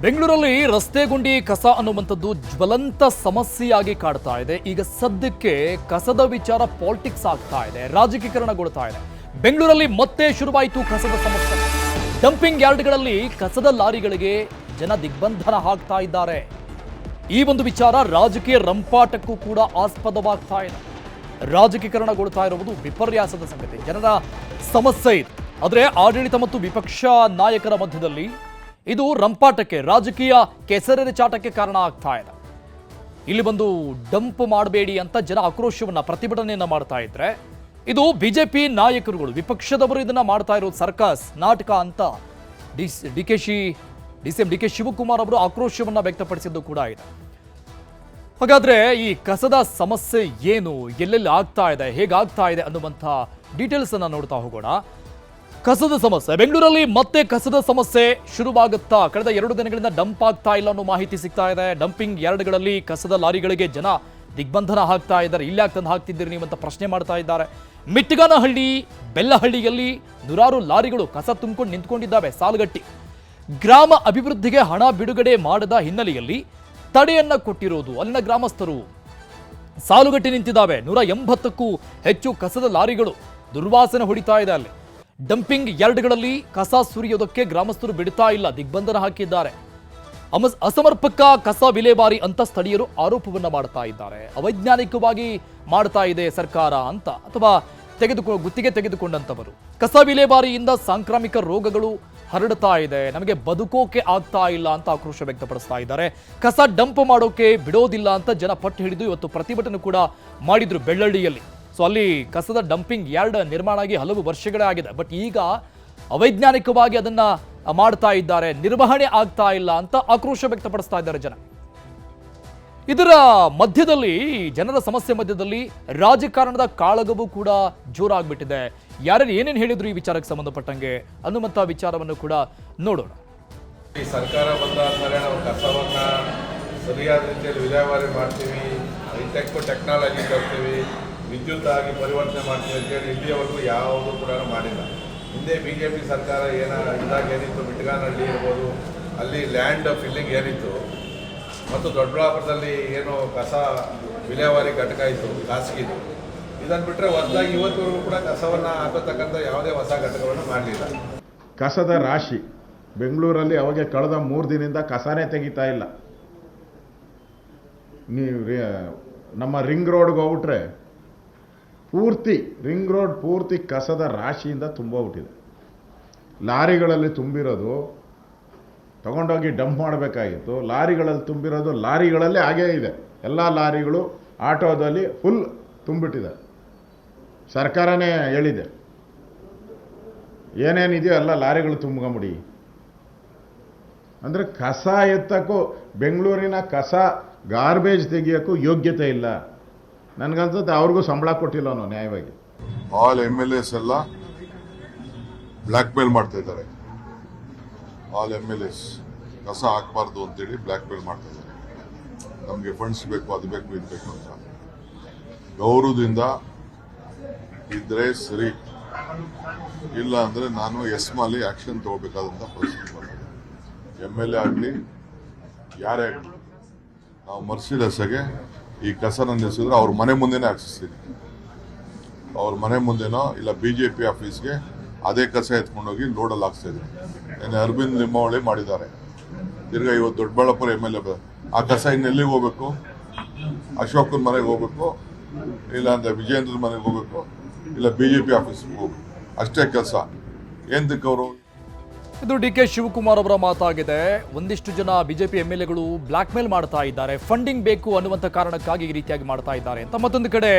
ಬೆಂಗಳೂರಲ್ಲಿ ರಸ್ತೆ ಗುಂಡಿ ಕಸ ಅನ್ನುವಂಥದ್ದು ಜ್ವಲಂತ ಸಮಸ್ಯೆಯಾಗಿ ಕಾಡ್ತಾ ಇದೆ. ಈಗ ಸದ್ಯಕ್ಕೆ ಕಸದ ವಿಚಾರ ಪಾಲಿಟಿಕ್ಸ್ ಆಗ್ತಾ ಇದೆ, ರಾಜಕೀಕರಣಗೊಳ್ತಾ ಇದೆ. ಬೆಂಗಳೂರಲ್ಲಿ ಮತ್ತೆ ಶುರುವಾಯಿತು ಕಸದ ಸಮಸ್ಯೆ. ಡಂಪಿಂಗ್ ಯಾರ್ಡ್ಗಳಲ್ಲಿ ಕಸದ ಲಾರಿಗಳಿಗೆ ಜನ ದಿಗ್ಬಂಧನ ಹಾಕ್ತಾ ಇದ್ದಾರೆ. ಈ ಒಂದು ವಿಚಾರ ರಾಜಕೀಯ ರಂಪಾಟಕ್ಕೂ ಕೂಡ ಆಸ್ಪದವಾಗ್ತಾ ಇದೆ. ರಾಜಕೀಕರಣಗೊಳ್ತಾ ಇರುವುದು ವಿಪರ್ಯಾಸದ ಸಂಗತಿ. ಜನರ ಸಮಸ್ಯೆ ಇದು. ಆದರೆ ಆಡಳಿತ ಮತ್ತು ವಿಪಕ್ಷ ನಾಯಕರ ಮಧ್ಯದಲ್ಲಿ ಇದು ರಂಪಾಟಕ್ಕೆ, ರಾಜಕೀಯ ಕೆಸರೆರಚಾಟಕ್ಕೆ ಕಾರಣ ಆಗ್ತಾ ಇದೆ. ಇಲ್ಲಿ ಬಂದು ಡಂಪ್ ಮಾಡಬೇಡಿ ಅಂತ ಜನ ಆಕ್ರೋಶವನ್ನ, ಪ್ರತಿಭಟನೆಯನ್ನ ಮಾಡ್ತಾ ಇದ್ರೆ, ಇದು ಬಿಜೆಪಿ ನಾಯಕರುಗಳು, ವಿಪಕ್ಷದವರು ಇದನ್ನ ಮಾಡ್ತಾ ಇರೋದು ಸರ್ಕಸ್, ನಾಟಕ ಅಂತ ಡಿಸಿಎಂ ಡಿ ಕೆ ಶಿವಕುಮಾರ್ ಅವರು ಆಕ್ರೋಶವನ್ನ ವ್ಯಕ್ತಪಡಿಸಿದ್ದು ಕೂಡ ಇದೆ. ಹಾಗಾದ್ರೆ ಈ ಕಸದ ಸಮಸ್ಯೆ ಏನು, ಎಲ್ಲೆಲ್ಲಿ ಆಗ್ತಾ ಇದೆ, ಹೇಗಾಗ್ತಾ ಇದೆ ಅನ್ನುವಂಥ ಡೀಟೇಲ್ಸ್ ಅನ್ನ ನೋಡ್ತಾ ಹೋಗೋಣ. ಕಸದ ಸಮಸ್ಯೆ ಬೆಂಗಳೂರಲ್ಲಿ ಮತ್ತೆ ಕಸದ ಸಮಸ್ಯೆ ಶುರುವಾಗುತ್ತಾ? ಕಳೆದ 2 ದಿನಗಳಿಂದ ಡಂಪ್ ಆಗ್ತಾ ಇಲ್ಲ ಅನ್ನೋ ಮಾಹಿತಿ ಸಿಗ್ತಾ ಇದೆ. ಡಂಪಿಂಗ್ ಯಾರ್ಡ್ಗಳಲ್ಲಿ ಕಸದ ಲಾರಿಗಳಿಗೆ ಜನ ದಿಗ್ಬಂಧನ ಹಾಕ್ತಾ ಇದ್ದಾರೆ. ಇಲ್ಲಿ ಯಾಕೆ ತಂದು ಹಾಕ್ತಿದ್ದೀರಿ ನೀವು ಅಂತ ಪ್ರಶ್ನೆ ಮಾಡ್ತಾ ಇದ್ದಾರೆ. ಮಿಟ್ಟಿಗಾನಹಳ್ಳಿ, ಬೆಲ್ಲಹಳ್ಳಿಯಲ್ಲಿ ನೂರಾರು ಲಾರಿಗಳು ಕಸ ತುಂಬಿಕೊಂಡು ನಿಂತ್ಕೊಂಡಿದ್ದಾವೆ ಸಾಲುಗಟ್ಟಿ. ಗ್ರಾಮ ಅಭಿವೃದ್ಧಿಗೆ ಹಣ ಬಿಡುಗಡೆ ಮಾಡದ ಹಿನ್ನೆಲೆಯಲ್ಲಿ ತಡೆಯನ್ನ ಕೊಟ್ಟಿರೋದು ಅಲ್ಲಿನ ಗ್ರಾಮಸ್ಥರು ಸಾಲುಗಟ್ಟಿ ನಿಂತಿದ್ದಾವೆ. 180ಕ್ಕೂ ಹೆಚ್ಚು ಕಸದ ಲಾರಿಗಳು ದುರ್ವಾಸನೆ ಹೊಡಿತಾ ಇದೆ. ಅಲ್ಲಿ ಡಂಪಿಂಗ್ ಯಾರ್ಡ್ಗಳಲ್ಲಿ ಕಸ ಸುರಿಯೋದಕ್ಕೆ ಗ್ರಾಮಸ್ಥರು ಬಿಡ್ತಾ ಇಲ್ಲ, ದಿಗ್ಬಂಧನ ಹಾಕಿದ್ದಾರೆ. ಅಸಮರ್ಪಕ ಕಸ ವಿಲೇವಾರಿ ಅಂತ ಸ್ಥಳೀಯರು ಆರೋಪವನ್ನ ಮಾಡ್ತಾ ಇದ್ದಾರೆ. ಅವೈಜ್ಞಾನಿಕವಾಗಿ ಮಾಡ್ತಾ ಇದೆ ಸರ್ಕಾರ ಅಂತ, ಅಥವಾ ಗುತ್ತಿಗೆ ತೆಗೆದುಕೊಂಡಂತವರು. ಕಸ ವಿಲೇವಾರಿಯಿಂದ ಸಾಂಕ್ರಾಮಿಕ ರೋಗಗಳು ಹರಡ್ತಾ ಇದೆ, ನಮಗೆ ಬದುಕೋಕೆ ಆಗ್ತಾ ಇಲ್ಲ ಅಂತ ಆಕ್ರೋಶ ವ್ಯಕ್ತಪಡಿಸ್ತಾ ಇದ್ದಾರೆ. ಕಸ ಡಂಪ್ ಮಾಡೋಕೆ ಬಿಡೋದಿಲ್ಲ ಅಂತ ಜನ ಪಟ್ಟು ಹಿಡಿದು ಇವತ್ತು ಪ್ರತಿಭಟನೆ ಕೂಡ ಮಾಡಿದ್ರು ಬೆಳ್ಳಳ್ಳಿಯಲ್ಲಿ. ಸೊ ಅಲ್ಲಿ ಕಸದ ಡಂಪಿಂಗ್ ಯಾರ್ಡ್ ನಿರ್ಮಾಣ ಆಗಿ ಹಲವು ವರ್ಷಗಳೇ ಆಗಿದೆ. ಬಟ್ ಈಗ ಅವೈಜ್ಞಾನಿಕವಾಗಿ ಅದನ್ನ ಮಾಡ್ತಾ ಇದ್ದಾರೆ, ನಿರ್ವಹಣೆ ಆಗ್ತಾ ಇಲ್ಲ ಅಂತ ಆಕ್ರೋಶ ವ್ಯಕ್ತಪಡಿಸ್ತಾ ಇದ್ದಾರೆ ಜನ. ಇದರ ಮಧ್ಯದಲ್ಲಿ, ಜನರ ಸಮಸ್ಯೆ ಮಧ್ಯದಲ್ಲಿ ರಾಜಕಾರಣದ ಕಾಳಗವೂ ಕೂಡ ಜೋರಾಗ್ಬಿಟ್ಟಿದೆ. ಯಾರ್ಯಾರು ಏನೇನು ಹೇಳಿದ್ರು ಈ ವಿಚಾರಕ್ಕೆ ಸಂಬಂಧಪಟ್ಟಂಗೆ ಅನ್ನುವಂಥ ವಿಚಾರವನ್ನು ಕೂಡ ನೋಡೋಣ. ಈ ಸರ್ಕಾರ ಬಂದಾದ್ಮೇಲೆ ನಾವು ಕಸವನ್ನ ಸರಿಯಾದ ರೀತಿಯಲ್ಲಿ ವಿಲೇವಾರಿ ಮಾಡ್ತೀವಿ, ಟೆಕ್ನಾಲಜಿ ತರ್ತೀವಿ, ವಿದ್ಯುತ್ ಆಗಿ ಪರಿವರ್ತನೆ ಮಾಡ್ತೀವಿ ಅಂತೇಳಿ ಇಲ್ಲಿಯವರೆಗೂ ಯಾವುದೂ ಕೂಡ ಮಾಡಿಲ್ಲ. ಹಿಂದೆ BJP ಸರ್ಕಾರ ಇದ್ದಾಗ ಏನಿತ್ತು, ಮಿಟ್ಗಾನಹಳ್ಳಿ ಇರ್ಬೋದು, ಅಲ್ಲಿ ಲ್ಯಾಂಡ್ ಫಿಲ್ಲಿಂಗ್ ಏನಿತ್ತು, ಮತ್ತು ದೊಡ್ಡಬಳ್ಳಾಪುರದಲ್ಲಿ ಏನು ಕಸ ವಿಲೇವಾರಿ ಘಟಕ ಇತ್ತು ಖಾಸಗಿದು, ಇದನ್ನು ಬಿಟ್ಟರೆ ಹೊಸದಾಗಿ ಇವತ್ತುವರೆಗೂ ಕೂಡ ಕಸವನ್ನು ಹಾಕೋತಕ್ಕಂಥ ಯಾವುದೇ ಹೊಸ ಘಟಕವನ್ನು ಮಾಡಲಿಲ್ಲ. ಕಸದ ರಾಶಿ ಬೆಂಗಳೂರಲ್ಲಿ ಅವಾಗ ಕಳೆದ 3 ದಿನದಿಂದ ಕಸನೇ ತೆಗಿತಾ ಇಲ್ಲ. ನೀವು ನಮ್ಮ ರಿಂಗ್ ರೋಡ್ಗೆ ಹೋಗ್ಬಿಟ್ರೆ ರಿಂಗ್ ರೋಡ್ ಪೂರ್ತಿ ಕಸದ ರಾಶಿಯಿಂದ ತುಂಬೋಗ್ಬಿಟ್ಟಿದೆ. ಲಾರಿಗಳಲ್ಲಿ ತುಂಬಿರೋದು ತಗೊಂಡೋಗಿ ಡಂಪ್ ಮಾಡಬೇಕಾಗಿತ್ತು, ಲಾರಿಗಳಲ್ಲಿ ತುಂಬಿರೋದು ಲಾರಿಗಳಲ್ಲೇ ಹಾಗೇ ಇದೆ. ಎಲ್ಲ ಲಾರಿಗಳು ಆಟೋದಲ್ಲಿ ಫುಲ್ ತುಂಬಿಟ್ಟಿದೆ. ಸರ್ಕಾರನೇ ಹೇಳಿದೆ, ಏನೇನಿದೆಯೋ ಎಲ್ಲ ಲಾರಿಗಳು ತುಂಬ್ಕೊಂಬಿಡಿ ಅಂದರೆ. ಕಸ ಎತ್ತಕ್ಕೂ, ಬೆಂಗಳೂರಿನ ಕಸ ಗಾರ್ಬೇಜ್ ತೆಗಿಯೋಕ್ಕೂ ಯೋಗ್ಯತೆ ಇಲ್ಲ. ನನಗನ್ಸುತ್ತೆ ಅವ್ರಿಗೂ ಸಂಬಳ ಕೊಟ್ಟಿಲ್ಲ ಅನ್ನೋ ನ್ಯಾಯವಾಗಿ. ಆಲ್ MLAs ಎಲ್ಲ ಬ್ಲ್ಯಾಕ್ ಮೇಲ್ ಮಾಡ್ತಾ ಇದ್ದಾರೆ. ಆಲ್ MLAs ಕಸ ಹಾಕಬಾರ್ದು ಅಂತೇಳಿ ಬ್ಲ್ಯಾಕ್ ಮೇಲ್ ಮಾಡ್ತಾ ಇದ್ದಾರೆ. ನಮಗೆ ಫಂಡ್ಸ್ ಬೇಕು, ಅದು ಬೇಕು, ಇದು ಬೇಕು ಅಂತ. ಗೌರವದಿಂದ ಇದ್ರೆ ಸರಿ, ಇಲ್ಲ ಅಂದರೆ ನಾನು ಎಸ್ಮಾಲಿ ಆಕ್ಷನ್ ತಗೋಬೇಕಾದಂಥ ಪರಿಸ್ಥಿತಿ ಬರ್ತದೆ. MLA ಆಗಲಿ ಯಾರೇ ಆಗಲಿ, ನಾವು ಮರ್ಸಿಲೆಸ್ಸಾಗೆ ಈ ಕಸನ ನಿಲ್ಲಿಸಿದ್ರೆ ಅವ್ರ ಮನೆ ಮುಂದೆನೇ ಹಾಕ್ಸಿಸ್ತೀನಿ. ಅವ್ರ ಮನೆ ಮುಂದೆನೋ ಇಲ್ಲ BJP ಆಫೀಸ್ಗೆ ಅದೇ ಕಸ ಎತ್ಕೊಂಡೋಗಿ ಲೋಡಲ್ಲಿ ಹಾಕ್ಸ್ತಾ ಇದ್ದೀನಿ. ಏನು ಅರವಿಂದ್ ಲಿಂಬಾವಳಿ ಮಾಡಿದ್ದಾರೆ. ತಿರ್ಗಾ ಇವತ್ತು ದೊಡ್ಡಬಳ್ಳಾಪುರ MLA ಆ ಕಸ ಇನ್ನೆಲ್ಲಿಗೆ ಹೋಗ್ಬೇಕು? ಅಶೋಕನ ಮನೆಗೆ ಹೋಗ್ಬೇಕು, ಇಲ್ಲ ಅಂದರೆ ವಿಜಯೇಂದ್ರ ಮನೆಗೆ ಹೋಗ್ಬೇಕು, ಇಲ್ಲ BJP ಆಫೀಸ್ಗೆ ಹೋಗ್ಬೇಕು, ಅಷ್ಟೇ ಕೆಲಸ. ಏನಕ್ಕೆ ಅವರು? ಇದು ಡಿ ಕೆ ಶಿವಕುಮಾರ್ ಅವರ ಮಾತಾಗಿದೆ. ಒಂದಿಷ್ಟು ಜನ ಬಿಜೆಪಿ MLAಗಳು ಬ್ಲ್ಯಾಕ್ ಮೇಲ್ ಮಾಡ್ತಾ ಇದ್ದಾರೆ, ಫಂಡಿಂಗ್ ಬೇಕು ಅನ್ನುವಂಥ ಕಾರಣಕ್ಕಾಗಿ ಈ ರೀತಿಯಾಗಿ ಮಾಡ್ತಾ ಇದ್ದಾರೆ ಅಂತ. ಮತ್ತೊಂದು ಕಡೆ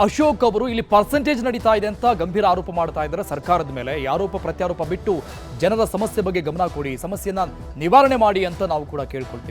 ಅಶೋಕ್ ಅವರು ಇಲ್ಲಿ ಪರ್ಸೆಂಟೇಜ್ ನಡೀತಾ ಇದೆ ಅಂತ ಗಂಭೀರ ಆರೋಪ ಮಾಡ್ತಾ ಇದ್ದಾರೆ ಸರ್ಕಾರದ ಮೇಲೆ. ಆರೋಪ ಪ್ರತ್ಯಾರೋಪ ಬಿಟ್ಟು ಜನರ ಸಮಸ್ಯೆ ಬಗ್ಗೆ ಗಮನ ಕೊಡಿ, ಸಮಸ್ಯೆಯನ್ನ ನಿವಾರಣೆ ಮಾಡಿ ಅಂತ ನಾವು ಕೂಡ ಕೇಳ್ಕೊಳ್ತೀವಿ.